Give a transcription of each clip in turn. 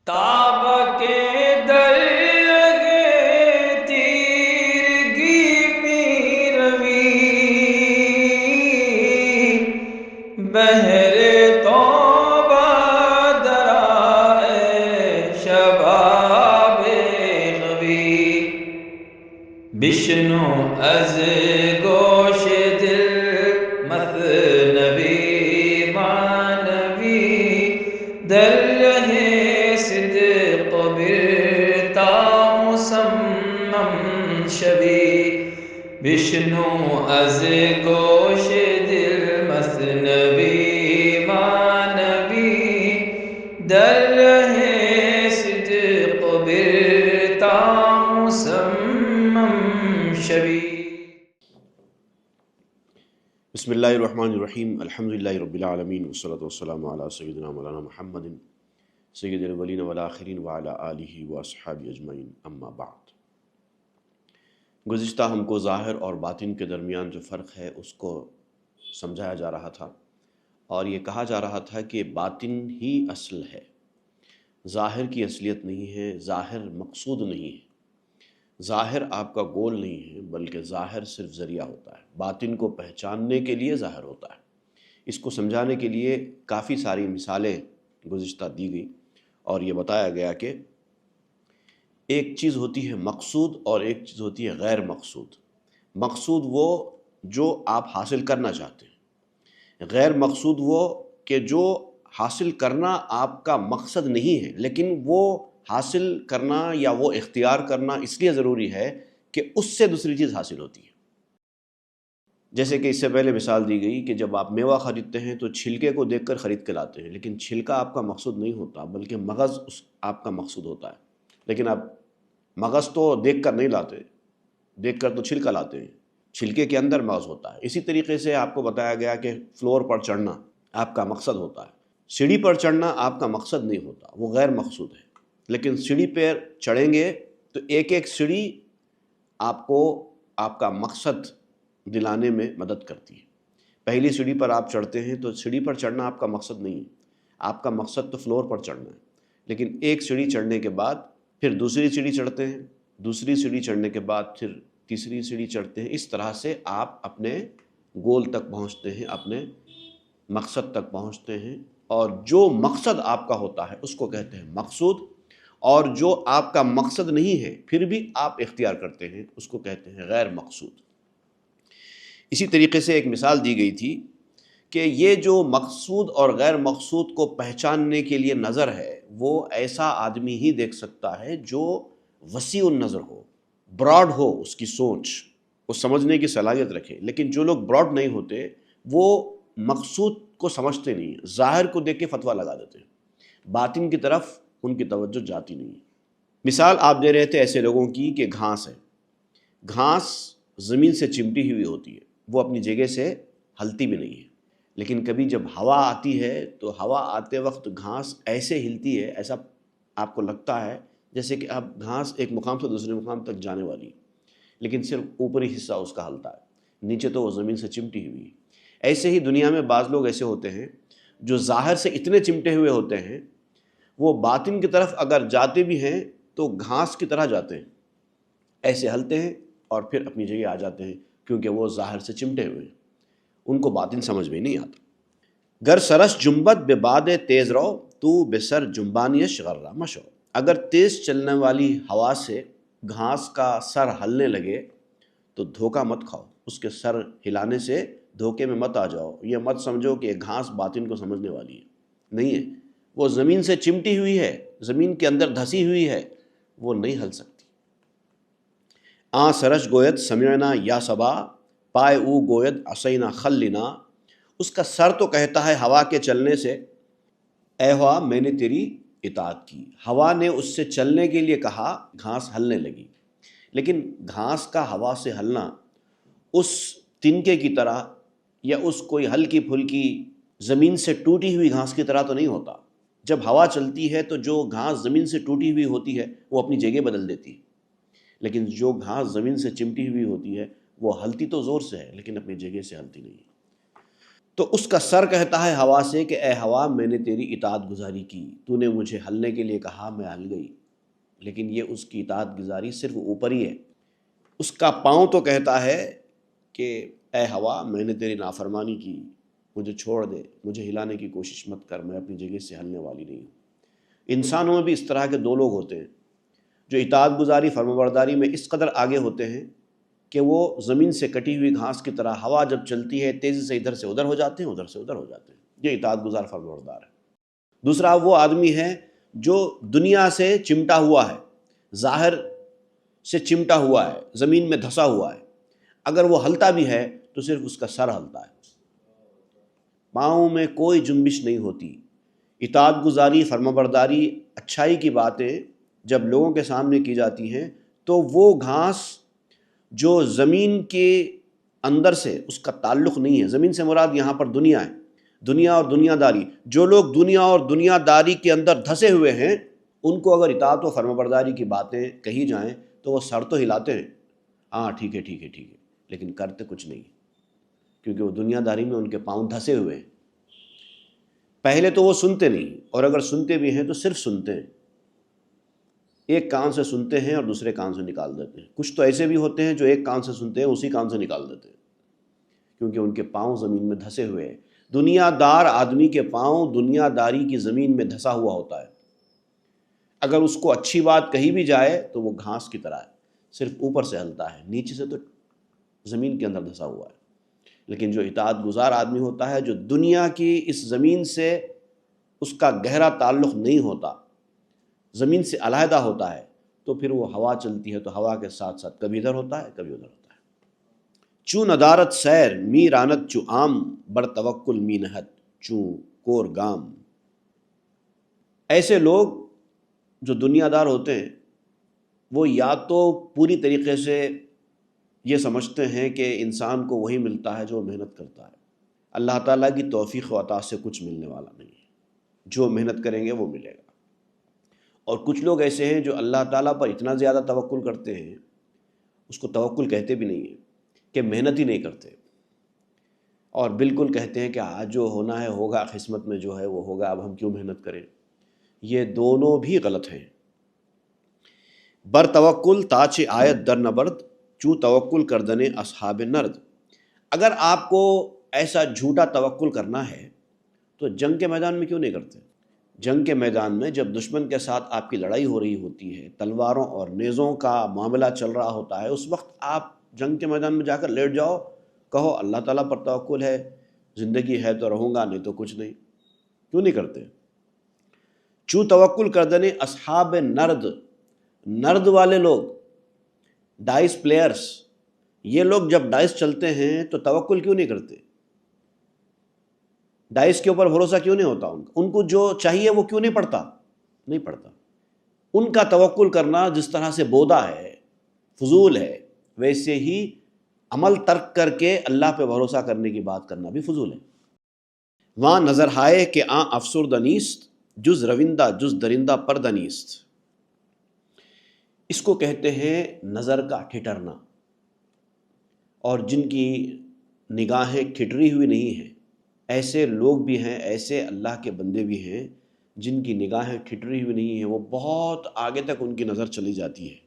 تاب کے درگے تیرگی می روی بہر توبہ درائے شباب غوی بشنو از گوش دل مثنوی معنوی در رہے صدق برتا مسمم شوی بشنو از گوش دل مثنوی معنوی در رہے صدق برتا مسمم شوی۔ بسم اللہ الرحمن الرحیم، الحمدللہ رب العالمین، والصلاة والسلام علی سیدنا مولانا محمد سید الاولین والآخرین وعلی آلہ واصحابہ اجمعین، اما بعد۔ گزشتہ ہم کو ظاہر اور باطن کے درمیان جو فرق ہے اس کو سمجھایا جا رہا تھا، اور یہ کہا جا رہا تھا کہ باطن ہی اصل ہے، ظاہر کی اصلیت نہیں ہے، ظاہر مقصود نہیں ہے، ظاہر آپ کا گول نہیں ہے، بلکہ ظاہر صرف ذریعہ ہوتا ہے، باطن کو پہچاننے کے لیے ظاہر ہوتا ہے۔ اس کو سمجھانے کے لیے کافی ساری مثالیں گزشتہ دی گئی، اور یہ بتایا گیا کہ ایک چیز ہوتی ہے مقصود اور ایک چیز ہوتی ہے غیر مقصود۔ مقصود وہ جو آپ حاصل کرنا چاہتے ہیں، غیر مقصود وہ کہ جو حاصل کرنا آپ کا مقصد نہیں ہے، لیکن وہ حاصل کرنا یا وہ اختیار کرنا اس لیے ضروری ہے کہ اس سے دوسری چیز حاصل ہوتی ہے۔ جیسے کہ اس سے پہلے مثال دی گئی کہ جب آپ میوہ خریدتے ہیں تو چھلکے کو دیکھ کر خرید کے لاتے ہیں، لیکن چھلکا آپ کا مقصود نہیں ہوتا، بلکہ مغز آپ کا مقصود ہوتا ہے۔ لیکن آپ مغز تو دیکھ کر نہیں لاتے، دیکھ کر تو چھلکا لاتے ہیں، چھلکے کے اندر مغز ہوتا ہے۔ اسی طریقے سے آپ کو بتایا گیا کہ فلور پر چڑھنا آپ کا مقصد ہوتا ہے، سیڑھی پر چڑھنا آپ کا مقصد نہیں ہوتا، وہ غیر مقصود ہے۔ لیکن سیڑھی پہ چڑھیں گے تو ایک ایک سیڑھی آپ کو آپ کا مقصد دلانے میں مدد کرتی ہے۔ پہلی سیڑھی پر آپ چڑھتے ہیں تو سیڑھی پر چڑھنا آپ کا مقصد نہیں ہے، آپ کا مقصد تو فلور پر چڑھنا ہے۔ لیکن ایک سیڑھی چڑھنے کے بعد پھر دوسری سیڑھی چڑھتے ہیں، دوسری سیڑھی چڑھنے کے بعد پھر تیسری سیڑھی چڑھتے ہیں۔ اس طرح سے آپ اپنے گول تک پہنچتے ہیں، اپنے مقصد تک پہنچتے ہیں، اور جو مقصد آپ کا ہوتا ہے اس کو کہتے ہیں مقصود، اور جو آپ کا مقصد نہیں ہے پھر بھی آپ اختیار کرتے ہیں اس کو کہتے ہیں غیر مقصود۔ اسی طریقے سے ایک مثال دی گئی تھی کہ یہ جو مقصود اور غیر مقصود کو پہچاننے کے لیے نظر ہے، وہ ایسا آدمی ہی دیکھ سکتا ہے جو وسیع النظر ہو، براڈ ہو اس کی سوچ، وہ سمجھنے کی صلاحیت رکھے۔ لیکن جو لوگ براڈ نہیں ہوتے وہ مقصود کو سمجھتے نہیں، ظاہر کو دیکھ کے فتویٰ لگا دیتے ہیں، باطن کی طرف ان کی توجہ جاتی نہیں۔ مثال آپ دے رہے تھے ایسے لوگوں کی کہ گھاس ہے، گھاس زمین سے چمٹی ہوئی ہوتی ہے، وہ اپنی جگہ سے ہلتی بھی نہیں ہے، لیکن کبھی جب ہوا آتی ہے تو ہوا آتے وقت گھاس ایسے ہلتی ہے، ایسا آپ کو لگتا ہے جیسے کہ اب گھاس ایک مقام سے دوسرے مقام تک جانے والی ہے، لیکن صرف اوپری حصہ اس کا ہلتا ہے، نیچے تو وہ زمین سے چمٹی ہوئی ہے۔ ایسے ہی دنیا میں بعض لوگ ایسے ہوتے ہیں جو ظاہر سے اتنے چمٹے ہوئے ہوتے ہیں، وہ باطن کی طرف اگر جاتے بھی ہیں تو گھاس کی طرح جاتے ہیں، ایسے ہلتے ہیں اور پھر اپنی جگہ آ جاتے ہیں، کیونکہ وہ ظاہر سے چمٹے ہوئے ہیں، ان کو باطن سمجھ میں نہیں آتا۔ گر سرس جنبت بے باد تیز رو تو بے سر جنبانیش غرہ مشو۔ اگر تیز چلنے والی ہوا سے گھاس کا سر ہلنے لگے تو دھوکہ مت کھاؤ، اس کے سر ہلانے سے دھوکے میں مت آ جاؤ، یہ مت سمجھو کہ گھاس باطن کو سمجھنے والی ہے، نہیں ہے، وہ زمین سے چمٹی ہوئی ہے، زمین کے اندر دھسی ہوئی ہے، وہ نہیں ہل سکتی۔ آ سرش گوید سمعنا یا صبا پائے او گوید عصینا خلنا۔ اس کا سر تو کہتا ہے ہوا کے چلنے سے، اے ہوا میں نے تیری اطاعت کی۔ ہوا نے اس سے چلنے کے لیے کہا، گھاس ہلنے لگی، لیکن گھاس کا ہوا سے ہلنا اس تنکے کی طرح یا اس کوئی ہلکی پھلکی زمین سے ٹوٹی ہوئی گھاس کی طرح تو نہیں ہوتا۔ جب ہوا چلتی ہے تو جو گھاس زمین سے ٹوٹی ہوئی ہوتی ہے وہ اپنی جگہ بدل دیتی ہے، لیکن جو گھاس زمین سے چمٹی ہوئی ہوتی ہے وہ ہلتی تو زور سے ہے لیکن اپنی جگہ سے ہلتی نہیں ہے۔ تو اس کا سر کہتا ہے ہوا سے کہ اے ہوا، میں نے تیری اطاعت گزاری کی، تو نے مجھے ہلنے کے لیے کہا، میں ہل گئی، لیکن یہ اس کی اطاعت گزاری صرف اوپر ہی ہے۔ اس کا پاؤں تو کہتا ہے کہ اے ہوا، میں نے تیری نافرمانی کی، مجھے چھوڑ دے، مجھے ہلانے کی کوشش مت کر، میں اپنی جگہ سے ہلنے والی نہیں ہوں۔ انسانوں میں بھی اس طرح کے دو لوگ ہوتے ہیں جو اطاعت گزاری فرمانبرداری میں اس قدر آگے ہوتے ہیں کہ وہ زمین سے کٹی ہوئی گھاس کی طرح ہوا جب چلتی ہے تیزی سے ادھر سے ادھر ہو جاتے ہیں، ادھر سے ادھر ہو جاتے ہیں۔ یہ اطاعت گزار فرمانبردار ہے۔ دوسرا وہ آدمی ہے جو دنیا سے چمٹا ہوا ہے، ظاہر سے چمٹا ہوا ہے، زمین میں دھسا ہوا ہے، اگر وہ ہلتا بھی ہے تو صرف اس کا سر ہلتا ہے، پاؤں میں کوئی جنبش نہیں ہوتی۔ اطاعت گزاری فرمانبرداری اچھائی کی باتیں جب لوگوں کے سامنے کی جاتی ہیں تو وہ گھاس جو زمین کے اندر سے اس کا تعلق نہیں ہے، زمین سے مراد یہاں پر دنیا ہے، دنیا اور دنیا داری، جو لوگ دنیا اور دنیا داری کے اندر دھسے ہوئے ہیں ان کو اگر اطاعت و فرمانبرداری کی باتیں کہی جائیں تو وہ سر تو ہلاتے ہیں، ہاں ٹھیک ہے ٹھیک ہے ٹھیک ہے، لیکن کرتے کچھ نہیں، کیونکہ وہ دنیا داری میں ان کے پاؤں دھسے ہوئے ہیں۔ پہلے تو وہ سنتے نہیں، اور اگر سنتے بھی ہیں تو صرف سنتے ہیں، ایک کان سے سنتے ہیں اور دوسرے کان سے نکال دیتے ہیں۔ کچھ تو ایسے بھی ہوتے ہیں جو ایک کان سے سنتے ہیں اسی کان سے نکال دیتے ہیں، کیونکہ ان کے پاؤں زمین میں دھسے ہوئے ہیں۔ دنیا دار آدمی کے پاؤں دنیا داری کی زمین میں دھسا ہوا ہوتا ہے، اگر اس کو اچھی بات کہی بھی جائے تو وہ گھاس کی طرح ہے، صرف اوپر سے ہلتا ہے، نیچے سے تو زمین کے اندر دھسا ہوا ہے۔ لیکن جو اطاعت گزار آدمی ہوتا ہے، جو دنیا کی اس زمین سے اس کا گہرا تعلق نہیں ہوتا، زمین سے علیحدہ ہوتا ہے، تو پھر وہ ہوا چلتی ہے تو ہوا کے ساتھ ساتھ کبھی ادھر ہوتا ہے کبھی ادھر ہوتا ہے۔ چوں ندارت سیر می رانت چو عام، بر توکل می نہت چوں کور گام۔ ایسے لوگ جو دنیا دار ہوتے ہیں وہ یا تو پوری طریقے سے یہ سمجھتے ہیں کہ انسان کو وہی ملتا ہے جو محنت کرتا ہے، اللہ تعالیٰ کی توفیق و عطا سے کچھ ملنے والا نہیں ہے، جو محنت کریں گے وہ ملے گا۔ اور کچھ لوگ ایسے ہیں جو اللہ تعالیٰ پر اتنا زیادہ توکل کرتے ہیں، اس کو توکل کہتے بھی نہیں ہیں، کہ محنت ہی نہیں کرتے، اور بالکل کہتے ہیں کہ آج جو ہونا ہے ہوگا، قسمت میں جو ہے وہ ہوگا، اب ہم کیوں محنت کریں۔ یہ دونوں بھی غلط ہیں۔ بر توکل تاچ آیت در نبرد چو توکل کردنے اصحاب نرد۔ اگر آپ کو ایسا جھوٹا توکل کرنا ہے تو جنگ کے میدان میں کیوں نہیں کرتے؟ جنگ کے میدان میں جب دشمن کے ساتھ آپ کی لڑائی ہو رہی ہوتی ہے، تلواروں اور نیزوں کا معاملہ چل رہا ہوتا ہے، اس وقت آپ جنگ کے میدان میں جا کر لیٹ جاؤ، کہو اللہ تعالیٰ پر توکل ہے، زندگی ہے تو رہوں گا، نہیں تو کچھ نہیں۔ کیوں نہیں کرتے؟ چو توکل کردنے اصحاب نرد، نرد والے لوگ، ڈائس پلیئرز، یہ لوگ جب ڈائس چلتے ہیں تو توکل کیوں نہیں کرتے؟ ڈائس کے اوپر بھروسہ کیوں نہیں ہوتا ان کو جو چاہیے وہ کیوں نہیں پڑتا؟ نہیں پڑتا۔ ان کا توکل کرنا جس طرح سے بودا ہے، فضول ہے، ویسے ہی عمل ترک کر کے اللہ پہ بھروسہ کرنے کی بات کرنا بھی فضول ہے۔ وہاں نظر ہائے کہ آں افسردہ نیست، جز روندہ جز درندہ پردہ نیست۔ اس کو کہتے ہیں نظر کا ٹھٹرنا، اور جن کی نگاہیں ٹھٹری ہوئی نہیں ہیں، ایسے لوگ بھی ہیں، ایسے اللہ کے بندے بھی ہیں جن کی نگاہیں ٹھٹری ہوئی نہیں ہیں، وہ بہت آگے تک ان کی نظر چلی جاتی ہے،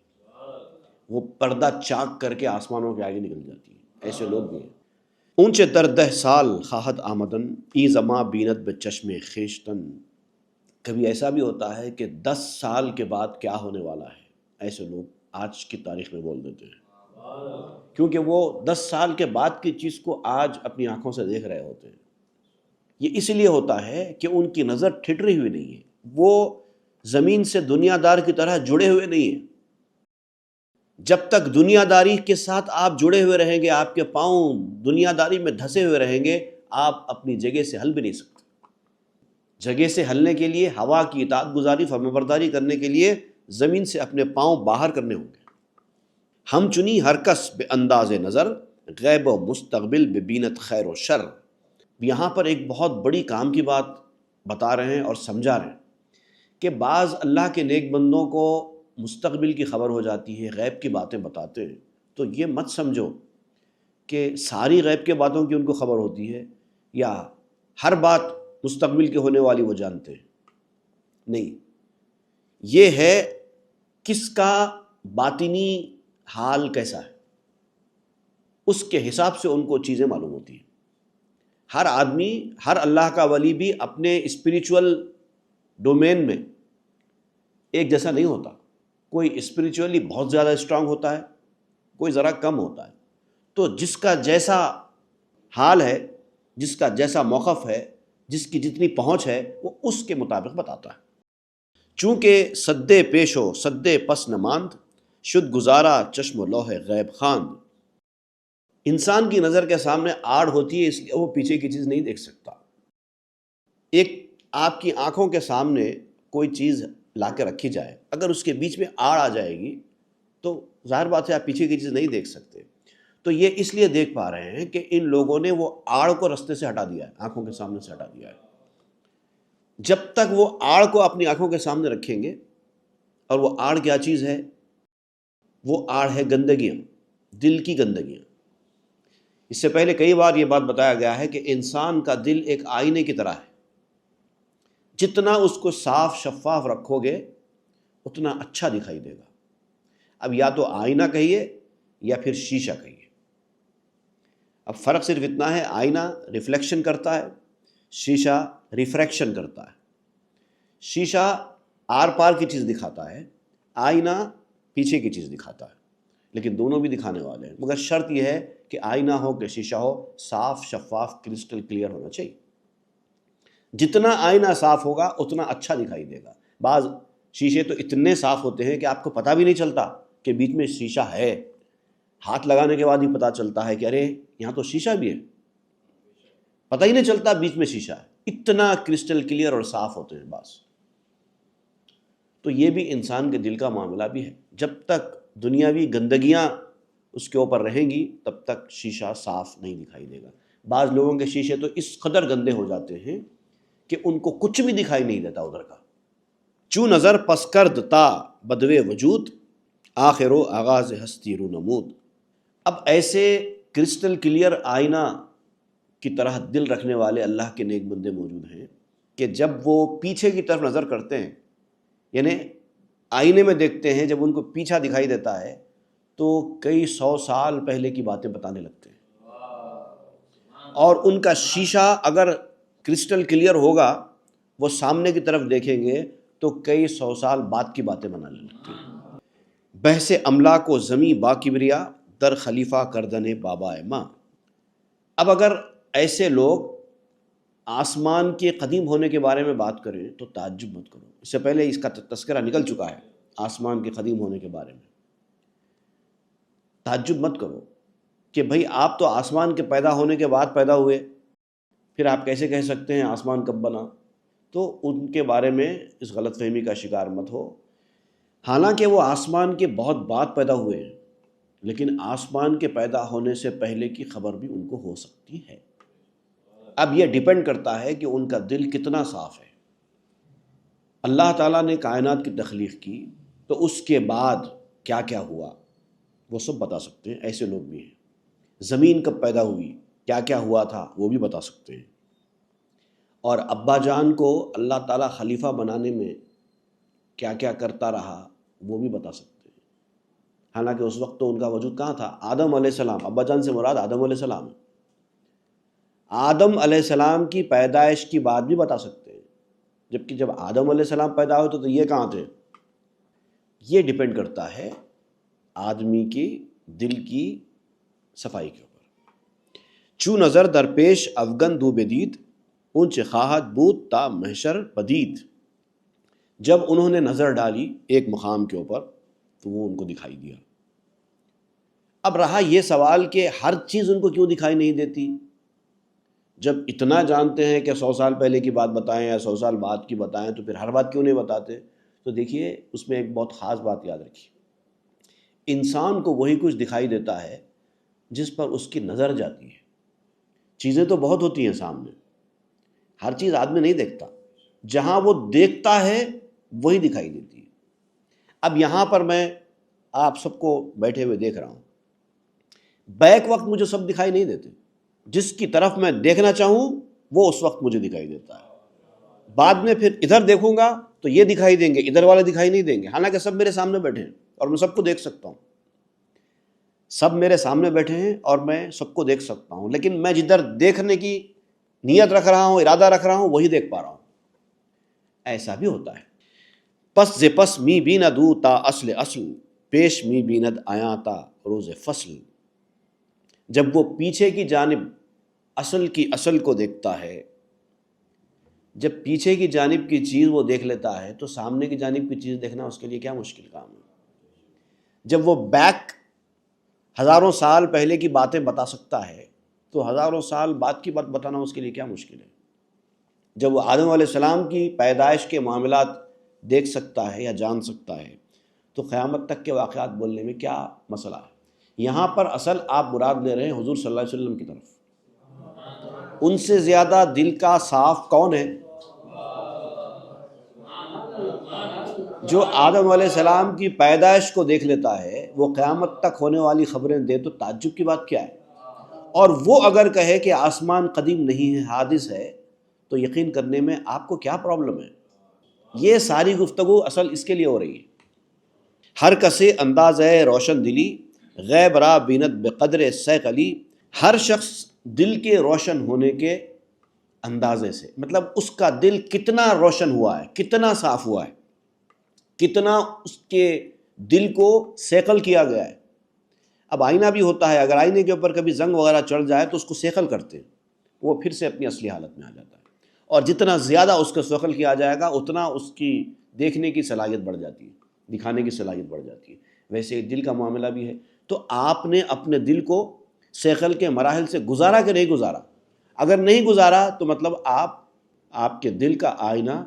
وہ پردہ چاک کر کے آسمانوں کے آگے نکل جاتی ہے، ایسے لوگ بھی ہیں۔ اونچے در 10 سال خواہد آمدن، ای زماں بینت بے چشم خویشتن۔ کبھی ایسا بھی ہوتا ہے کہ 10 سال کے بعد کیا ہونے والا ہے، ایسے لوگ آج کی تاریخ میں بول دیتے ہیں، کیونکہ وہ 10 سال کے بعد کی چیز کو آج اپنی آنکھوں سے دیکھ رہے ہوتے ہیں۔ یہ اس لیے ہوتا ہے کہ ان کی نظر ٹھٹری ہوئی نہیں ہے، وہ زمین سے دنیا دار کی طرح جڑے ہوئے نہیں ہیں۔ جب تک دنیا داری کے ساتھ آپ جڑے ہوئے رہیں گے، آپ کے پاؤں دنیا داری میں دھسے ہوئے رہیں گے، آپ اپنی جگہ سے ہل بھی نہیں سکتے۔ جگہ سے ہلنے کے لیے، ہوا کی اطاعت گزاری فرمانبرداری کرنے کے لیے زمین سے اپنے پاؤں باہر کرنے ہوں گے۔ ہم چنی ہر کس بے انداز نظر، غیب و مستقبل بے بینت خیر و شر۔ یہاں پر ایک بہت بڑی کام کی بات بتا رہے ہیں اور سمجھا رہے ہیں کہ بعض اللہ کے نیک بندوں کو مستقبل کی خبر ہو جاتی ہے، غیب کی باتیں بتاتے ہیں، تو یہ مت سمجھو کہ ساری غیب کے باتوں کی ان کو خبر ہوتی ہے، یا ہر بات مستقبل کے ہونے والی وہ جانتے ہیں، نہیں، یہ ہے کس کا باطنی حال کیسا ہے، اس کے حساب سے ان کو چیزیں معلوم ہوتی ہیں۔ ہر آدمی، ہر اللہ کا ولی بھی اپنے اسپریچول ڈومین میں ایک جیسا نہیں ہوتا، کوئی اسپریچولی بہت زیادہ اسٹرانگ ہوتا ہے، کوئی ذرا کم ہوتا ہے۔ تو جس کا جیسا حال ہے، جس کا جیسا موقف ہے، جس کی جتنی پہنچ ہے، وہ اس کے مطابق بتاتا ہے۔ چونکہ سدے پیشو سدے پس نماند، شد گزارا چشم و لوح غیب خواند۔ انسان کی نظر کے سامنے آڑ ہوتی ہے، اس لیے وہ پیچھے کی چیز نہیں دیکھ سکتا۔ ایک آپ کی آنکھوں کے سامنے کوئی چیز لا کے رکھی جائے، اگر اس کے بیچ میں آڑ آ جائے گی تو ظاہر بات ہے آپ پیچھے کی چیز نہیں دیکھ سکتے۔ تو یہ اس لیے دیکھ پا رہے ہیں کہ ان لوگوں نے وہ آڑ کو رستے سے ہٹا دیا ہے، آنکھوں کے سامنے سے ہٹا دیا ہے۔ جب تک وہ آڑ کو اپنی آنکھوں کے سامنے رکھیں گے، اور وہ آڑ کیا چیز ہے؟ وہ آڑ ہے گندگیاں، دل کی گندگیاں۔ اس سے پہلے کئی بار یہ بات بتایا گیا ہے کہ انسان کا دل ایک آئینے کی طرح ہے، جتنا اس کو صاف شفاف رکھو گے اتنا اچھا دکھائی دے گا۔ اب یا تو آئینہ کہیے یا پھر شیشہ کہیے۔ اب فرق صرف اتنا ہے، آئینہ ریفلیکشن کرتا ہے، شیشہ ریفریکشن کرتا ہے۔ شیشہ آر پار کی چیز دکھاتا ہے، آئینہ پیچھے کی چیز دکھاتا ہے، لیکن دونوں بھی دکھانے والے ہیں، مگر شرط یہ ہے کہ آئینہ ہو کہ شیشہ ہو، صاف شفاف کرسٹل کلیئر ہونا چاہیے۔ جتنا آئینہ صاف ہوگا اتنا اچھا دکھائی دے گا۔ بعض شیشے تو اتنے صاف ہوتے ہیں کہ آپ کو پتہ بھی نہیں چلتا کہ بیچ میں شیشہ ہے، ہاتھ لگانے کے بعد ہی پتہ چلتا ہے کہ ارے یہاں تو شیشہ بھی ہے، پتہ ہی نہیں چلتا بیچ میں شیشہ ہے، اتنا کرسٹل کلیئر اور صاف ہوتے ہیں بعض۔ تو یہ بھی انسان کے دل کا معاملہ بھی ہے، جب تک دنیاوی گندگیاں اس کے اوپر رہیں گی تب تک شیشہ صاف نہیں دکھائی دے گا۔ بعض لوگوں کے شیشے تو اس قدر گندے ہو جاتے ہیں کہ ان کو کچھ بھی دکھائی نہیں دیتا ادھر کا۔ چو نظر پس کرد تا بدوے وجود، آخر و آغاز ہستی رو نمود۔ اب ایسے کرسٹل کلیئر آئینہ کی طرح دل رکھنے والے اللہ کے نیک بندے موجود ہیں کہ جب وہ پیچھے کی طرف نظر کرتے ہیں، یعنی آئینے میں دیکھتے ہیں، جب ان کو پیچھا دکھائی دیتا ہے تو کئی 100 سال پہلے کی باتیں بتانے لگتے ہیں، اور ان کا شیشہ اگر کرسٹل کلیئر ہوگا، وہ سامنے کی طرف دیکھیں گے تو کئی 100 سال بعد کی باتیں بنانے لگتے ہیں۔ بحث املاک و زمیں با کبریا، در خلیفہ کردن بابا ماں۔ اب اگر ایسے لوگ آسمان کے قدیم ہونے کے بارے میں بات کریں تو تعجب مت کرو، اس سے پہلے اس کا تذکرہ نکل چکا ہے آسمان کے قدیم ہونے کے بارے میں۔ تعجب مت کرو کہ بھئی آپ تو آسمان کے پیدا ہونے کے بعد پیدا ہوئے، پھر آپ کیسے کہہ سکتے ہیں آسمان کب بنا؟ تو ان کے بارے میں اس غلط فہمی کا شکار مت ہو۔ حالانکہ وہ آسمان کے بہت بعد پیدا ہوئے ہیں، لیکن آسمان کے پیدا ہونے سے پہلے کی خبر بھی ان کو ہو سکتی ہے۔ اب یہ ڈیپینڈ کرتا ہے کہ ان کا دل کتنا صاف ہے۔ اللہ تعالیٰ نے کائنات کی تخلیق کی تو اس کے بعد کیا کیا ہوا وہ سب بتا سکتے ہیں، ایسے لوگ بھی ہیں۔ زمین کب پیدا ہوئی، کیا کیا ہوا تھا، وہ بھی بتا سکتے ہیں۔ اور ابا جان کو اللہ تعالیٰ خلیفہ بنانے میں کیا کیا کرتا رہا وہ بھی بتا سکتے ہیں۔ حالانکہ اس وقت تو ان کا وجود کہاں تھا؟ آدم علیہ السلام، ابا جان سے مراد آدم علیہ السلام ہے۔ آدم علیہ السلام کی پیدائش کی بات بھی بتا سکتے ہیں، جبکہ جب آدم علیہ السلام پیدا ہوئے تو یہ کہاں تھے؟ یہ ڈیپینڈ کرتا ہے آدمی کی دل کی صفائی کے اوپر۔ چو نظر درپیش افغن دو بدید، اونچ خواہد بود تا محشر پدید۔ جب انہوں نے نظر ڈالی ایک مقام کے اوپر تو وہ ان کو دکھائی دیا۔ اب رہا یہ سوال کہ ہر چیز ان کو کیوں دکھائی نہیں دیتی؟ جب اتنا جانتے ہیں کہ 100 سال پہلے کی بات بتائیں یا 100 سال بعد کی بتائیں تو پھر ہر بات کیوں نہیں بتاتے؟ تو دیکھیے اس میں ایک بہت خاص بات یاد رکھیے، انسان کو وہی کچھ دکھائی دیتا ہے جس پر اس کی نظر جاتی ہے۔ چیزیں تو بہت ہوتی ہیں سامنے، ہر چیز آدمی نہیں دیکھتا، جہاں وہ دیکھتا ہے وہی دکھائی دیتی ہے۔ اب یہاں پر میں آپ سب کو بیٹھے ہوئے دیکھ رہا ہوں، بیک وقت مجھے سب دکھائی نہیں دیتے، جس کی طرف میں دیکھنا چاہوں وہ اس وقت مجھے دکھائی دیتا ہے، بعد میں پھر ادھر دیکھوں گا تو یہ دکھائی دیں گے، ادھر والے دکھائی نہیں دیں گے، حالانکہ سب میرے سامنے بیٹھے ہیں اور میں سب کو دیکھ سکتا ہوں، سب میرے سامنے بیٹھے ہیں اور میں سب کو دیکھ سکتا ہوں، لیکن میں جدھر دیکھنے کی نیت رکھ رہا ہوں، ارادہ رکھ رہا ہوں، وہی دیکھ پا رہا ہوں۔ ایسا بھی ہوتا ہے۔ پس ز پس می بیندو تا اصل اصل، پیش می بیند آیا تا روز فصل۔ جب وہ پیچھے کی جانب اصل کی اصل کو دیکھتا ہے، جب پیچھے کی جانب کی چیز وہ دیکھ لیتا ہے تو سامنے کی جانب کی چیز دیکھنا اس کے لیے کیا مشکل کام ہے۔ جب وہ بیک ہزاروں سال پہلے کی باتیں بتا سکتا ہے تو ہزاروں سال بعد کی بات بتانا اس کے لیے کیا مشکل ہے۔ جب وہ آدم علیہ السلام کی پیدائش کے معاملات دیکھ سکتا ہے یا جان سکتا ہے تو قیامت تک کے واقعات بولنے میں کیا مسئلہ ہے۔ یہاں پر اصل آپ مراد لے رہے ہیں حضور صلی اللہ علیہ وسلم کی طرف۔ ان سے زیادہ دل کا صاف کون ہے؟ جو آدم علیہ السلام کی پیدائش کو دیکھ لیتا ہے، وہ قیامت تک ہونے والی خبریں دے تو تعجب کی بات کیا ہے؟ اور وہ اگر کہے کہ آسمان قدیم نہیں ہے، حادث ہے، تو یقین کرنے میں آپ کو کیا پرابلم ہے؟ یہ ساری گفتگو اصل اس کے لیے ہو رہی ہے۔ ہر کسے انداز ہے روشن دلی، غیب را بیند بقدر سیقلی۔ ہر شخص دل کے روشن ہونے کے اندازے سے، مطلب اس کا دل کتنا روشن ہوا ہے، کتنا صاف ہوا ہے، کتنا اس کے دل کو سیقل کیا گیا ہے۔ اب آئینہ بھی ہوتا ہے، اگر آئینے کے اوپر کبھی زنگ وغیرہ چڑھ جائے تو اس کو سیقل کرتے ہیں، وہ پھر سے اپنی اصلی حالت میں آ جاتا ہے، اور جتنا زیادہ اس کو سیقل کیا جائے گا اتنا اس کی دیکھنے کی صلاحیت بڑھ جاتی ہے، دکھانے کی صلاحیت بڑھ جاتی ہے۔ ویسے دل کا معاملہ بھی ہے۔ تو آپ نے اپنے دل کو سیقل کے مراحل سے گزارا کہ نہیں گزارا؟ اگر نہیں گزارا تو مطلب آپ کے دل کا آئینہ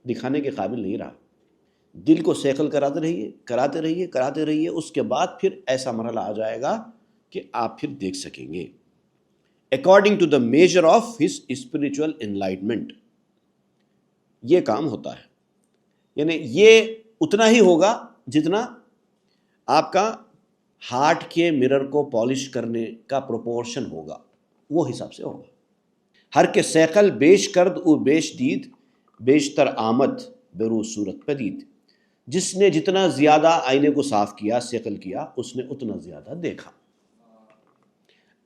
دکھانے کے قابل نہیں رہا۔ دل کو سیقل کراتے رہیے، کراتے رہیے، کراتے رہیے، اس کے بعد پھر ایسا مرحلہ آ جائے گا کہ آپ پھر دیکھ سکیں گے۔ According to the measure of his spiritual enlightenment, یہ کام ہوتا ہے، یعنی یہ اتنا ہی ہوگا جتنا آپ کا ہارٹ کے مرر کو پالش کرنے کا پروپورشن ہوگا، وہ حساب سے ہوگا۔ ہر کے سیقل بیش کرد او بیش دید، بیشتر آمد برو صورت پدید۔ جس نے جتنا زیادہ آئینے کو صاف کیا، سیقل کیا، اس نے اتنا زیادہ دیکھا۔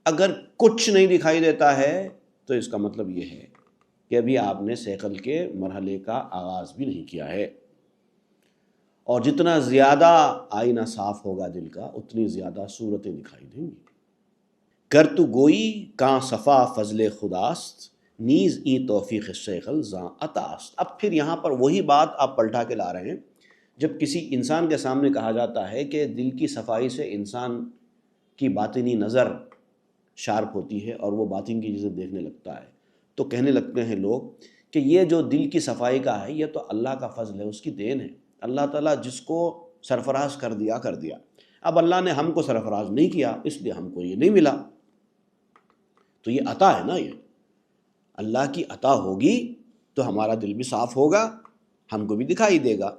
اگر کچھ نہیں دکھائی دیتا ہے تو اس کا مطلب یہ ہے کہ ابھی آپ نے سیقل کے مرحلے کا آغاز بھی نہیں کیا ہے، اور جتنا زیادہ آئینہ صاف ہوگا دل کا اتنی زیادہ صورتیں دکھائی دیں گی۔ گر تو گوئی کاں صفا فضل خداست، نیز ای توفیق سیقل زاں عطاست۔ اب پھر یہاں پر وہی بات آپ پلٹا کے لا رہے ہیں۔ جب کسی انسان کے سامنے کہا جاتا ہے کہ دل کی صفائی سے انسان کی باطنی نظر شارپ ہوتی ہے اور وہ باطن کی چیزیں دیکھنے لگتا ہے، تو کہنے لگتے ہیں لوگ کہ یہ جو دل کی صفائی کا ہے یہ تو اللہ کا فضل ہے، اس کی دین ہے۔ اللہ تعالیٰ جس کو سرفراز کر دیا کر دیا۔ اب اللہ نے ہم کو سرفراز نہیں کیا، اس لیے ہم کو یہ نہیں ملا۔ تو یہ عطا ہے نا، یہ اللہ کی عطا ہوگی تو ہمارا دل بھی صاف ہوگا، ہم کو بھی دکھائی دے گا۔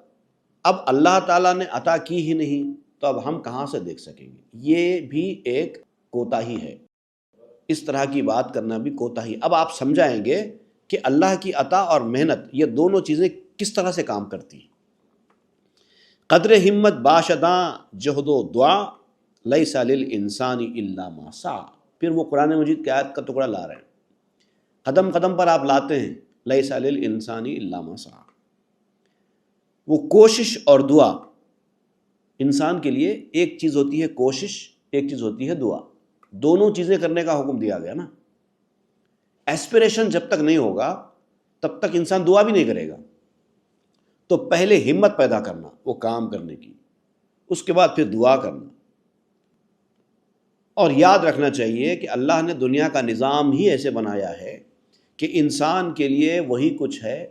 اب اللہ تعالیٰ نے عطا کی ہی نہیں تو اب ہم کہاں سے دیکھ سکیں گے؟ یہ بھی ایک کوتاہی ہے، اس طرح کی بات کرنا بھی کوتاہی۔ اب آپ سمجھائیں گے کہ اللہ کی عطا اور محنت یہ دونوں چیزیں کس طرح سے کام کرتی ہیں۔ قدر ہمت باشداں جہد و دعا، لیس للانسان الا ما سعی۔ پھر وہ قرآن مجید کی آیت کا ٹکڑا لا رہے ہیں، قدم قدم پر آپ لاتے ہیں لیس للانسان الا ما سعی۔ وہ کوشش اور دعا، انسان کے لیے ایک چیز ہوتی ہے کوشش، ایک چیز ہوتی ہے دعا، دونوں چیزیں کرنے کا حکم دیا گیا نا۔ ایسپریشن جب تک نہیں ہوگا تب تک انسان دعا بھی نہیں کرے گا۔ تو پہلے ہمت پیدا کرنا وہ کام کرنے کی، اس کے بعد پھر دعا کرنا۔ اور یاد رکھنا چاہیے کہ اللہ نے دنیا کا نظام ہی ایسے بنایا ہے کہ انسان کے لیے وہی کچھ ہے،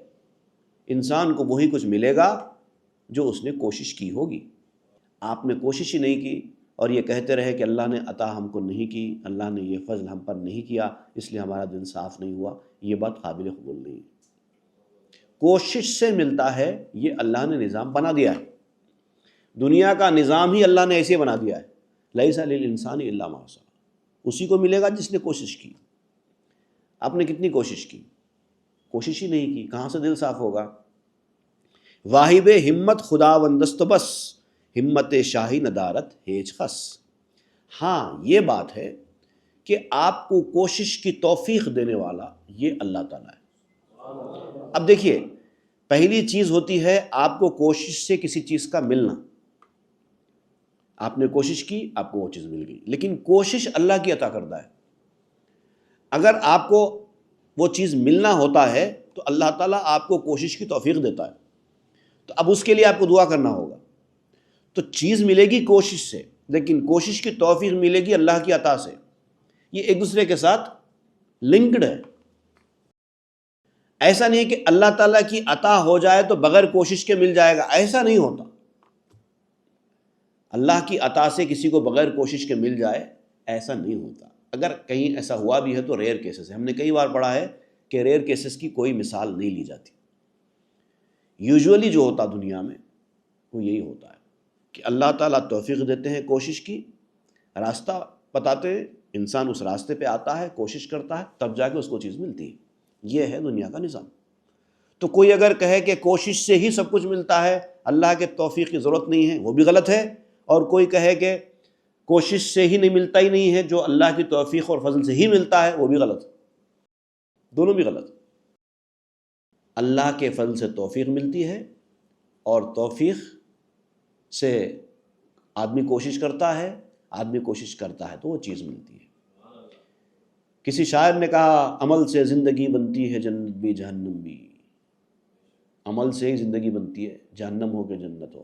انسان کو وہی کچھ ملے گا جو اس نے کوشش کی ہوگی۔ آپ نے کوشش ہی نہیں کی اور یہ کہتے رہے کہ اللہ نے عطا ہم کو نہیں کی، اللہ نے یہ فضل ہم پر نہیں کیا، اس لیے ہمارا دل صاف نہیں ہوا، یہ بات قابل قبول نہیں ہے۔ کوشش سے ملتا ہے، یہ اللہ نے نظام بنا دیا ہے، دنیا کا نظام ہی اللہ نے ایسے بنا دیا ہے، لیس للانسان الا ما سعی، اسی کو ملے گا جس نے کوشش کی۔ آپ نے کتنی کوشش کی؟ کوشش ہی نہیں کی، کہاں سے دل صاف ہوگا؟ واہب ہمت خدا وندست بس، ہمت شاہی ندارت ہیج خس۔ ہاں یہ بات ہے کہ آپ کو کوشش کی توفیق دینے والا یہ اللہ تعالیٰ ہے۔ اب دیکھیے، پہلی چیز ہوتی ہے آپ کو کوشش سے کسی چیز کا ملنا۔ آپ نے کوشش کی، آپ کو وہ چیز مل گئی، لیکن کوشش اللہ کی عطا کردہ ہے۔ اگر آپ کو وہ چیز ملنا ہوتا ہے تو اللہ تعالیٰ آپ کو کوشش کی توفیق دیتا ہے، تو اب اس کے لیے آپ کو دعا کرنا ہوگا۔ تو چیز ملے گی کوشش سے، لیکن کوشش کی توفیق ملے گی اللہ کی عطا سے۔ یہ ایک دوسرے کے ساتھ لنکڈ ہے۔ ایسا نہیں کہ اللہ تعالیٰ کی عطا ہو جائے تو بغیر کوشش کے مل جائے گا، ایسا نہیں ہوتا۔ اللہ کی عطا سے کسی کو بغیر کوشش کے مل جائے، ایسا نہیں ہوتا۔ اگر کہیں ایسا ہوا بھی ہے تو ریئر کیسز ہے۔ ہم نے کئی بار پڑھا ہے کہ ریئر کیسز کی کوئی مثال نہیں لی جاتی۔ یوزولی جو ہوتا دنیا میں وہ یہی ہوتا ہے کہ اللہ تعالیٰ توفیق دیتے ہیں کوشش کی، راستہ بتاتے ہیں، انسان اس راستے پہ آتا ہے، کوشش کرتا ہے، تب جا کے اس کو چیز ملتی ہے۔ یہ ہے دنیا کا نظام۔ تو کوئی اگر کہے کہ کوشش سے ہی سب کچھ ملتا ہے، اللہ کے توفیق کی ضرورت نہیں ہے، وہ بھی غلط ہے۔ اور کوئی کہے کہ کوشش سے ہی نہیں ملتا ہی نہیں ہے، جو اللہ کی توفیق اور فضل سے ہی ملتا ہے، وہ بھی غلط۔ دونوں بھی غلط۔ اللہ کے فضل سے توفیق ملتی ہے، اور توفیق سے آدمی کوشش کرتا ہے، آدمی کوشش کرتا ہے تو وہ چیز ملتی ہے۔ کسی شاعر نے کہا، عمل سے زندگی بنتی ہے جنت بھی جہنم بھی۔ عمل سے ہی زندگی بنتی ہے، جہنم ہو کہ جنت ہو۔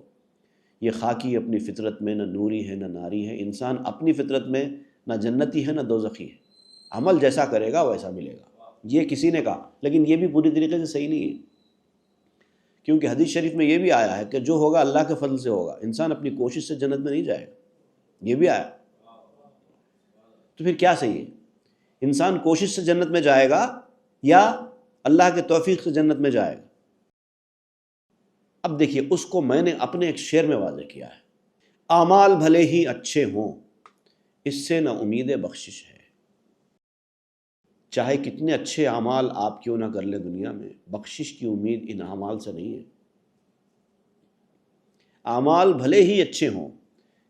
یہ خاکی اپنی فطرت میں نہ نوری ہے نہ ناری ہے۔ انسان اپنی فطرت میں نہ جنتی ہے نہ دوزخی ہے۔ عمل جیسا کرے گا ویسا ملے گا، یہ کسی نے کہا، لیکن یہ بھی پوری طریقے سے صحیح نہیں ہے، کیونکہ حدیث شریف میں یہ بھی آیا ہے کہ جو ہوگا اللہ کے فضل سے ہوگا۔ انسان اپنی کوشش سے جنت میں نہیں جائے گا، یہ بھی آیا۔ تو پھر کیا صحیح ہے؟ انسان کوشش سے جنت میں جائے گا یا اللہ کے توفیق سے جنت میں جائے گا؟ اب دیکھیے، اس کو میں نے اپنے ایک شعر میں واضح کیا ہے، اعمال بھلے ہی اچھے ہوں اس سے نہ امید بخشش ہے۔ چاہے کتنے اچھے اعمال آپ کیوں نہ کر لیں دنیا میں، بخشش کی امید ان اعمال سے نہیں ہے۔ اعمال بھلے ہی اچھے ہوں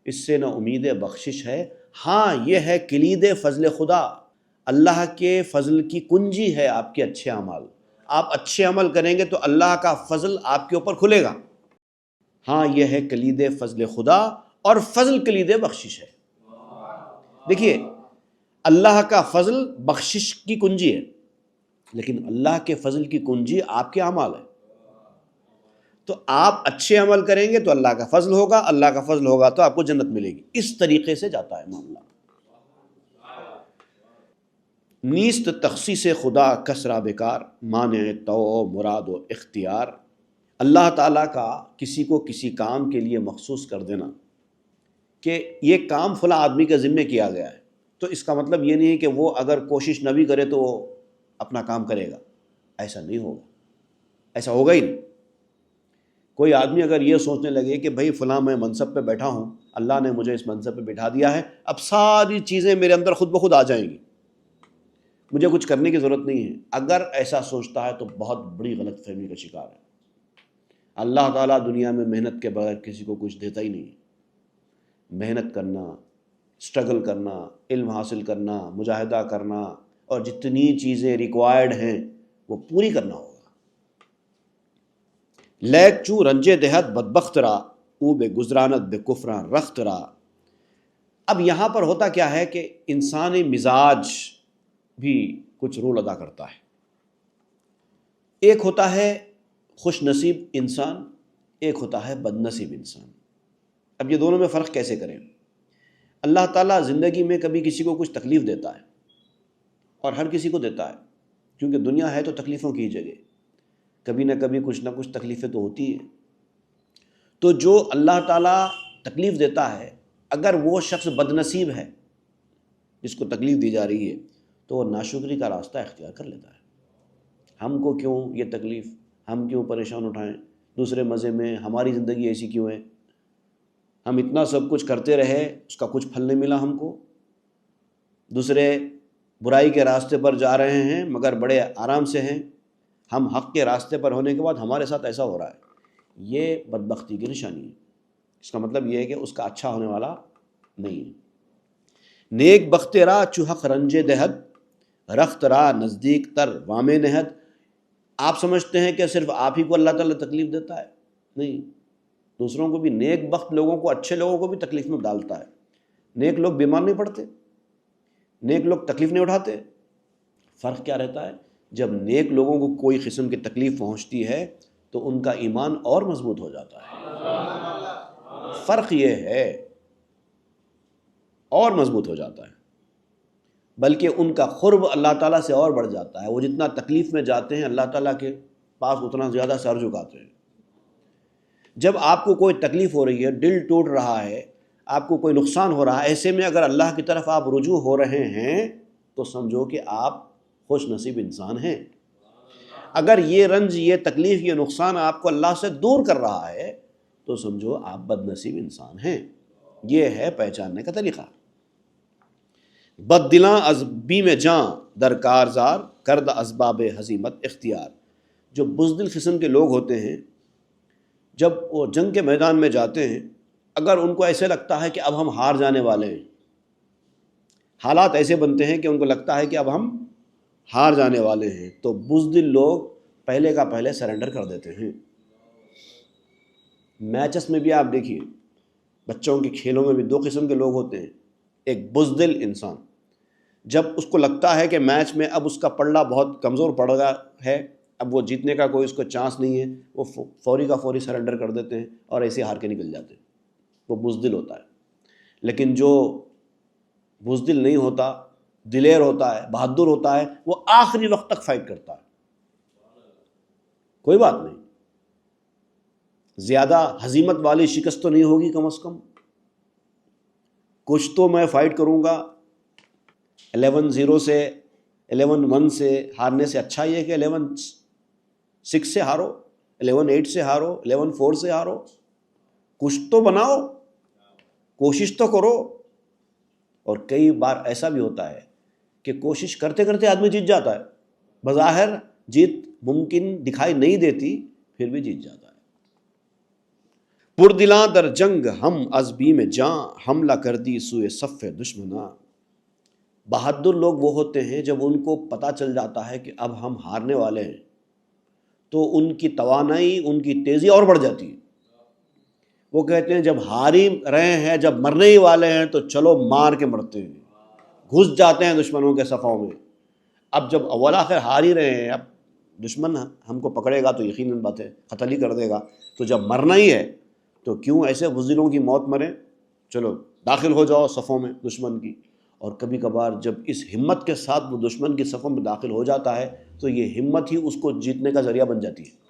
اس سے نہ امید بخشش ہے۔ ہاں یہ ہے کلید فضل خدا، اللہ کے فضل کی کنجی ہے آپ کے اچھے اعمال۔ آپ اچھے عمل کریں گے تو اللہ کا فضل آپ کے اوپر کھلے گا۔ ہاں یہ ہے کلید فضل خدا، اور فضل کلید بخشش ہے۔ دیکھیے، اللہ کا فضل بخشش کی کنجی ہے، لیکن اللہ کے فضل کی کنجی آپ کے اعمال ہے۔ تو آپ اچھے عمل کریں گے تو اللہ کا فضل ہوگا، اللہ کا فضل ہوگا تو آپ کو جنت ملے گی۔ اس طریقے سے جاتا ہے معاملہ۔ نیست تخصیص خدا کسرا بیکار، مانع تو مراد و اختیار۔ اللہ تعالیٰ کا کسی کو کسی کام کے لیے مخصوص کر دینا کہ یہ کام فلاں آدمی کے ذمے کیا گیا ہے، تو اس کا مطلب یہ نہیں ہے کہ وہ اگر کوشش نہ بھی کرے تو وہ اپنا کام کرے گا۔ ایسا نہیں ہوگا، ایسا ہوگا ہی نہیں۔ کوئی آدمی اگر یہ سوچنے لگے کہ بھائی فلاں میں منصب پہ بیٹھا ہوں، اللہ نے مجھے اس منصب پہ بٹھا دیا ہے، اب ساری چیزیں میرے اندر خود بخود آ جائیں گی، مجھے کچھ کرنے کی ضرورت نہیں ہے، اگر ایسا سوچتا ہے تو بہت بڑی غلط فہمی کا شکار ہے۔ اللہ تعالیٰ دنیا میں محنت کے بغیر کسی کو کچھ دیتا ہی نہیں ہے۔ محنت کرنا، اسٹرگل کرنا، علم حاصل کرنا، مجاہدہ کرنا، اور جتنی چیزیں ریکوائرڈ ہیں وہ پوری کرنا ہوگا۔ لیک چو رنجے دہت بدبخت را، او بے گزرانت بے کفراں رخت را۔ اب یہاں پر ہوتا کیا ہے کہ انسانی مزاج بھی کچھ رول ادا کرتا ہے۔ ایک ہوتا ہے خوش نصیب انسان، ایک ہوتا ہے بد نصیب انسان۔ اب یہ دونوں میں فرق کیسے کریں؟ اللہ تعالیٰ زندگی میں کبھی کسی کو کچھ تکلیف دیتا ہے، اور ہر کسی کو دیتا ہے، کیونکہ دنیا ہے تو تکلیفوں کی جگہ، کبھی نہ کبھی کچھ نہ کچھ تکلیفیں تو ہوتی ہیں۔ تو جو اللہ تعالیٰ تکلیف دیتا ہے، اگر وہ شخص بد نصیب ہے جس کو تکلیف دی جا رہی ہے، تو وہ ناشکری کا راستہ اختیار کر لیتا ہے۔ ہم کو کیوں یہ تکلیف، ہم کیوں پریشان اٹھائیں، دوسرے مزے میں، ہماری زندگی ایسی کیوں ہے، ہم اتنا سب کچھ کرتے رہے، اس کا کچھ پھل نہیں ملا ہم کو، دوسرے برائی کے راستے پر جا رہے ہیں مگر بڑے آرام سے ہیں، ہم حق کے راستے پر ہونے کے بعد ہمارے ساتھ ایسا ہو رہا ہے، یہ بدبختی کی نشانی ہے۔ اس کا مطلب یہ ہے کہ اس کا اچھا ہونے والا نہیں ہے۔ نیک بخت را چو حق رنج دہد، رخت را نزدیک تر وام نہد۔ آپ سمجھتے ہیں کہ صرف آپ ہی کو اللہ تعالیٰ تکلیف دیتا ہے؟ نہیں، دوسروں کو بھی، نیک بخت لوگوں کو، اچھے لوگوں کو بھی تکلیف میں ڈالتا ہے۔ نیک لوگ بیمار نہیں پڑتے، نیک لوگ تکلیف نہیں اٹھاتے۔ فرق کیا رہتا ہے؟ جب نیک لوگوں کو کوئی قسم کی تکلیف پہنچتی ہے تو ان کا ایمان اور مضبوط ہو جاتا ہے۔ فرق یہ ہے، اور مضبوط ہو جاتا ہے، بلکہ ان کا قرب اللہ تعالیٰ سے اور بڑھ جاتا ہے۔ وہ جتنا تکلیف میں جاتے ہیں اللہ تعالیٰ کے پاس اتنا زیادہ سر جھکاتے ہیں۔ جب آپ کو کوئی تکلیف ہو رہی ہے، دل ٹوٹ رہا ہے، آپ کو کوئی نقصان ہو رہا ہے، ایسے میں اگر اللہ کی طرف آپ رجوع ہو رہے ہیں تو سمجھو کہ آپ خوش نصیب انسان ہیں۔ اگر یہ رنج، یہ تکلیف، یہ نقصان آپ کو اللہ سے دور کر رہا ہے تو سمجھو آپ بد نصیب انسان ہیں۔ یہ ہے پہچاننے کا طریقہ۔ بد دلاں از بیم جاں در کارزار، کرد اسباب ہزیمت اختیار۔ جو بزدل قسم کے لوگ ہوتے ہیں، جب وہ جنگ کے میدان میں جاتے ہیں، اگر ان کو ایسے لگتا ہے کہ اب ہم ہار جانے والے ہیں، حالات ایسے بنتے ہیں کہ ان کو لگتا ہے کہ اب ہم ہار جانے والے ہیں، تو بزدل لوگ پہلے کا پہلے سرنڈر کر دیتے ہیں۔ میچز میں بھی آپ دیکھیے، بچوں کے کھیلوں میں بھی دو قسم کے لوگ ہوتے ہیں۔ ایک بزدل انسان، جب اس کو لگتا ہے کہ میچ میں اب اس کا پلڑا بہت کمزور پڑ گیا ہے، اب وہ جیتنے کا کوئی اس کو چانس نہیں ہے، وہ فوری کا فوری سرنڈر کر دیتے ہیں اور ایسے ہار کے نکل جاتے ہیں۔ وہ بزدل ہوتا ہے۔ لیکن جو بزدل نہیں ہوتا، دلیر ہوتا ہے، بہادر ہوتا ہے، وہ آخری وقت تک فائٹ کرتا ہے۔ کوئی بات نہیں، زیادہ ہزیمت والی شکست تو نہیں ہوگی، کم از کم کچھ تو میں فائٹ کروں گا۔ 11-0 سے 11-1 سے ہارنے سے اچھا یہ ہے کہ 11-6 سے ہارو، 11-8 سے ہارو، 11-4 سے ہارو۔ کچھ تو بناؤ، کوشش تو کرو۔ اور کئی بار ایسا بھی ہوتا ہے کہ کوشش کرتے کرتے آدمی جیت جاتا ہے، بظاہر جیت ممکن دکھائی نہیں دیتی، پھر بھی جیت جاتا ہے۔ پردلاں در جنگ ہم از بیم جاں، حملہ کر دی سوئے صف دشمناں۔ بہادر لوگ وہ ہوتے ہیں جب ان کو پتہ چل جاتا ہے کہ اب ہم ہارنے والے ہیں تو ان کی توانائی، ان کی تیزی اور بڑھ جاتی ہے۔ وہ کہتے ہیں جب ہار ہی رہے ہیں، جب مرنے ہی والے ہیں تو چلو مار کے مرتے ہیں، گھس جاتے ہیں دشمنوں کے صفوں میں۔ اب جب اول آخر ہار ہی رہے ہیں، اب دشمن ہم کو پکڑے گا تو یقیناً بات ہے قتل ہی کر دے گا، تو جب مرنا ہی ہے تو کیوں ایسے بزدلوں کی موت مریں، چلو داخل ہو جاؤ صفوں میں دشمن کی۔ اور کبھی کبھار جب اس ہمت کے ساتھ وہ دشمن کی صفوں میں داخل ہو جاتا ہے تو یہ ہمت ہی اس کو جیتنے کا ذریعہ بن جاتی ہے۔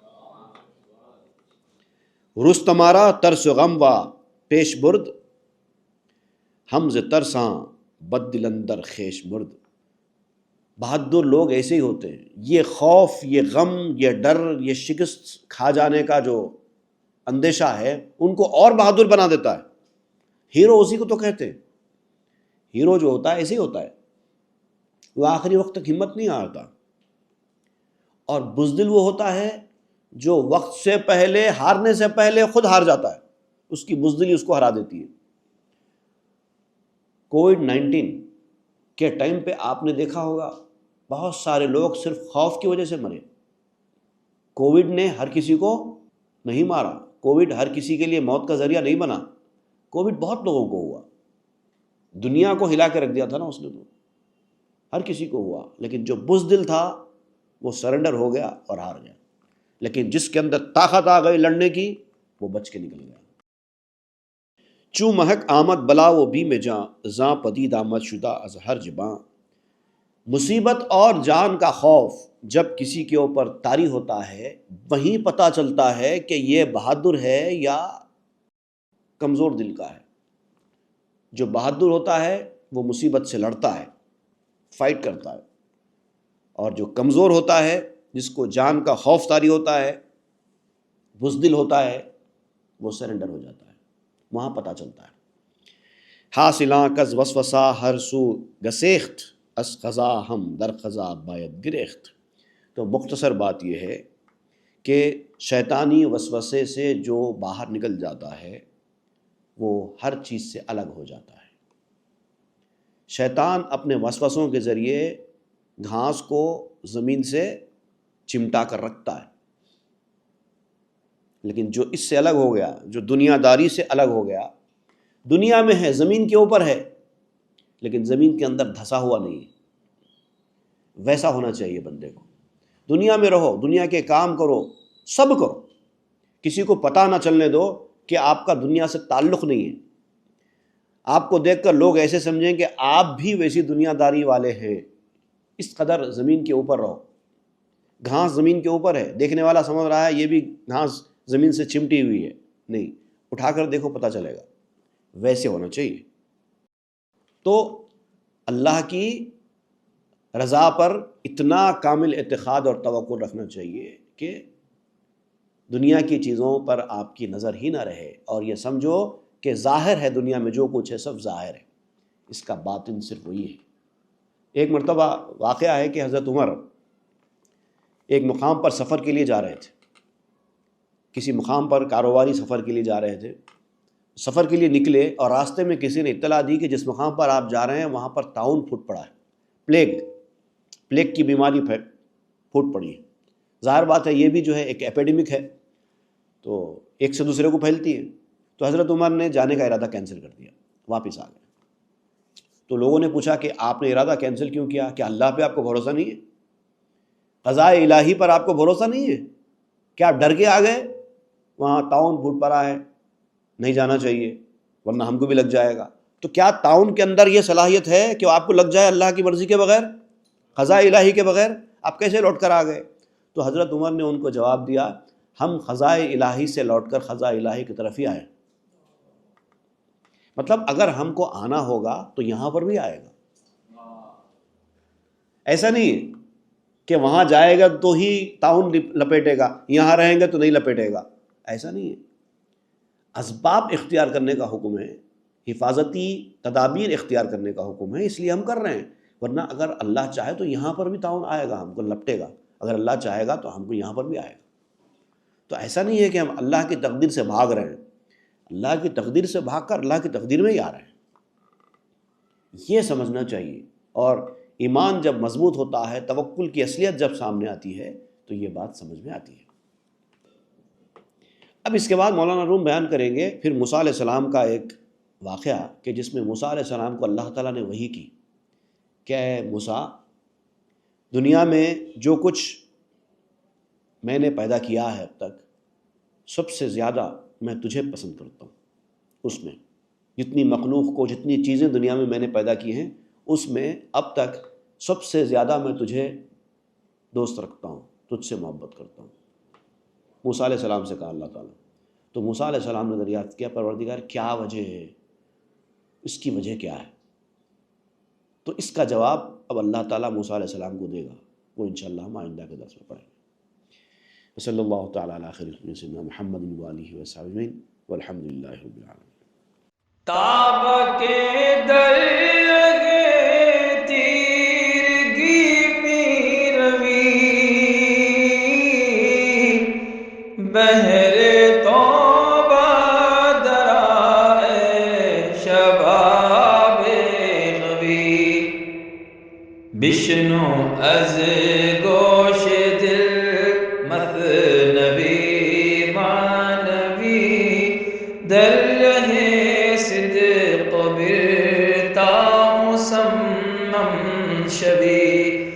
رستمارا ترس غم و پیش برد، ہم ز ترساں بد دل اندر خیش مرد۔ بہادر لوگ ایسے ہی ہوتے ہیں۔ یہ خوف، یہ غم، یہ ڈر، یہ شکست کھا جانے کا جو اندیشہ ہے ان کو اور بہادر بنا دیتا ہے۔ ہیرو اسی کو تو کہتے ہیں۔ ہیرو جو ہوتا ہے ایسے ہی ہوتا ہے، وہ آخری وقت تک ہمت نہیں ہارتا۔ اور بزدل وہ ہوتا ہے جو وقت سے پہلے، ہارنے سے پہلے خود ہار جاتا ہے، اس کی بزدلی اس کو ہرا دیتی ہے۔ کووڈ-19 کے ٹائم پہ آپ نے دیکھا ہوگا بہت سارے لوگ صرف خوف کی وجہ سے مرے۔ کووڈ نے ہر کسی کو نہیں مارا، کووڈ ہر کسی کے لیے موت کا ذریعہ نہیں بنا۔ کووڈ بہت لوگوں کو ہوا، دنیا کو ہلا کے رکھ دیا تھا نا اس نے، تو ہر کسی کو ہوا۔ لیکن جو بزدل تھا وہ سرنڈر ہو گیا اور ہار گیا، لیکن جس کے اندر طاقت آ گئی لڑنے کی وہ بچ کے نکل گیا۔ چوں مہک آمد بلا و بیم جاں، زاں پدید آمد شدہ از ہر جباں۔ مصیبت اور جان کا خوف جب کسی کے اوپر طاری ہوتا ہے، وہیں پتہ چلتا ہے کہ یہ بہادر ہے یا کمزور دل کا ہے۔ جو بہادر ہوتا ہے وہ مصیبت سے لڑتا ہے، فائٹ کرتا ہے، اور جو کمزور ہوتا ہے، جس کو جان کا خوف طاری ہوتا ہے، بزدل ہوتا ہے، وہ سرنڈر ہو جاتا ہے۔ وہاں پتہ چلتا ہے۔ حاصلاں کز وسوسہ ہر سو گسیخت، از قضا ہم در قضا باید گریخت۔ تو مختصر بات یہ ہے کہ شیطانی وسوسے سے جو باہر نکل جاتا ہے وہ ہر چیز سے الگ ہو جاتا ہے۔ شیطان اپنے وسوسوں کے ذریعے گھاس کو زمین سے چمٹا کر رکھتا ہے، لیکن جو اس سے الگ ہو گیا، جو دنیا داری سے الگ ہو گیا، دنیا میں ہے، زمین کے اوپر ہے لیکن زمین کے اندر دھسا ہوا نہیں ہے، ویسا ہونا چاہیے بندے کو۔ دنیا میں رہو، دنیا کے کام کرو، سب کرو، کسی کو پتہ نہ چلنے دو کہ آپ کا دنیا سے تعلق نہیں ہے۔ آپ کو دیکھ کر لوگ ایسے سمجھیں کہ آپ بھی ویسی دنیا داری والے ہیں۔ اس قدر زمین کے اوپر رہو۔ گھاس زمین کے اوپر ہے، دیکھنے والا سمجھ رہا ہے یہ بھی گھاس زمین سے چمٹی ہوئی ہے، نہیں، اٹھا کر دیکھو پتہ چلے گا۔ ویسے ہونا چاہیے۔ تو اللہ کی رضا پر اتنا کامل اعتقاد اور توکل رکھنا چاہیے کہ دنیا کی چیزوں پر آپ کی نظر ہی نہ رہے، اور یہ سمجھو کہ ظاہر ہے دنیا میں جو کچھ ہے سب ظاہر ہے، اس کا باطن صرف وہی ہے۔ ایک مرتبہ واقعہ ہے کہ حضرت عمر ایک مقام پر سفر کے لیے جا رہے تھے، کسی مقام پر کاروباری سفر کے لیے جا رہے تھے۔ سفر کے لیے نکلے اور راستے میں کسی نے اطلاع دی کہ جس مقام پر آپ جا رہے ہیں وہاں پر طاعون پھوٹ پڑا ہے، پلیگ کی بیماری پھوٹ پڑی ہے۔ ظاہر بات ہے یہ بھی جو ہے ایک ایپیڈیمک ہے، تو ایک سے دوسرے کو پھیلتی ہے۔ تو حضرت عمر نے جانے کا ارادہ کینسل کر دیا، واپس آ گئے۔ تو لوگوں نے پوچھا کہ آپ نے ارادہ کینسل کیوں کیا؟ کہ اللہ پہ آپ کو بھروسہ نہیں ہے؟ قضاء الہی پر آپ کو بھروسہ نہیں ہے؟ کیا آپ ڈر کے آ گئے؟ وہاں طاعون پھوٹ پڑا ہے، نہیں جانا چاہیے ورنہ ہم کو بھی لگ جائے گا۔ تو کیا طاعون کے اندر یہ صلاحیت ہے کہ آپ کو لگ جائے اللہ کی مرضی کے بغیر، قضاء الہی کے بغیر؟ آپ کیسے لوٹ کر آ گئے؟ تو حضرت عمر نے ان کو جواب دیا، ہم قضاء الہی سے لوٹ کر قضاء الہی کی طرف ہی آئے۔ مطلب اگر ہم کو آنا ہوگا تو یہاں پر بھی آئے گا۔ ایسا نہیں ہے کہ وہاں جائے گا تو ہی طاعون لپیٹے گا، یہاں رہیں گے تو نہیں لپیٹے گا، ایسا نہیں ہے۔ اسباب اختیار کرنے کا حکم ہے، حفاظتی تدابیر اختیار کرنے کا حکم ہے، اس لیے ہم کر رہے ہیں۔ ورنہ اگر اللہ چاہے تو یہاں پر بھی طاعون آئے گا، ہم کو لپٹے گا۔ اگر اللہ چاہے گا تو ہم کو یہاں پر بھی آئے گا۔ تو ایسا نہیں ہے کہ ہم اللہ کی تقدیر سے بھاگ رہے ہیں، اللہ کی تقدیر سے بھاگ کر اللہ کی تقدیر میں ہی آ رہے ہیں، یہ سمجھنا چاہیے۔ اور ایمان جب مضبوط ہوتا ہے، توکل کی اصلیت جب سامنے آتی ہے تو یہ بات سمجھ میں آتی ہے۔ اب اس کے بعد مولانا روم بیان کریں گے پھر موسیٰ علیہ السلام کا ایک واقعہ کہ جس میں موسیٰ علیہ السلام کو اللہ تعالیٰ نے وحی کی کہ اے موسیٰ، دنیا میں جو کچھ میں نے پیدا کیا ہے اب تک، سب سے زیادہ میں تجھے پسند کرتا ہوں۔ اس میں جتنی مخلوق کو، جتنی چیزیں دنیا میں نے پیدا کی ہیں، اس میں اب تک سب سے زیادہ میں تجھے دوست رکھتا ہوں، تجھ سے محبت کرتا ہوں۔ موسیٰ علیہ السلام سے کہا اللہ تعالیٰ۔ تو موسیٰ علیہ السلام نے دریافت کیا، پروردگار کیا وجہ ہے، اس کی وجہ کیا ہے؟ تو اس کا جواب اب اللہ تعالیٰ موسیٰ علیہ السلام کو دے گا، وہ انشاءاللہ ہم آئندہ کے درس میں پڑھیں گے۔ صلی اللہ تعالیٰ علی خیر خلق سیدنا محمد وآلہ وصحبہ اجمعین والحمد للہ رب العالمین۔ تاب کے در لگے تیرگی میں روی، بہر توبہ درائے شباب غوی، بشنو از گوش دل مثنبی معنوی، در رہے صدق برتا مسمم شبی،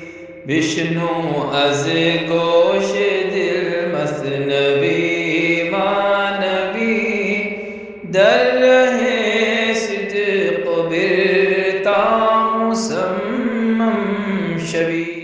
بشنو از گوش دل مثنبی معنوی، در رہے صدق برتا مسمم شبی۔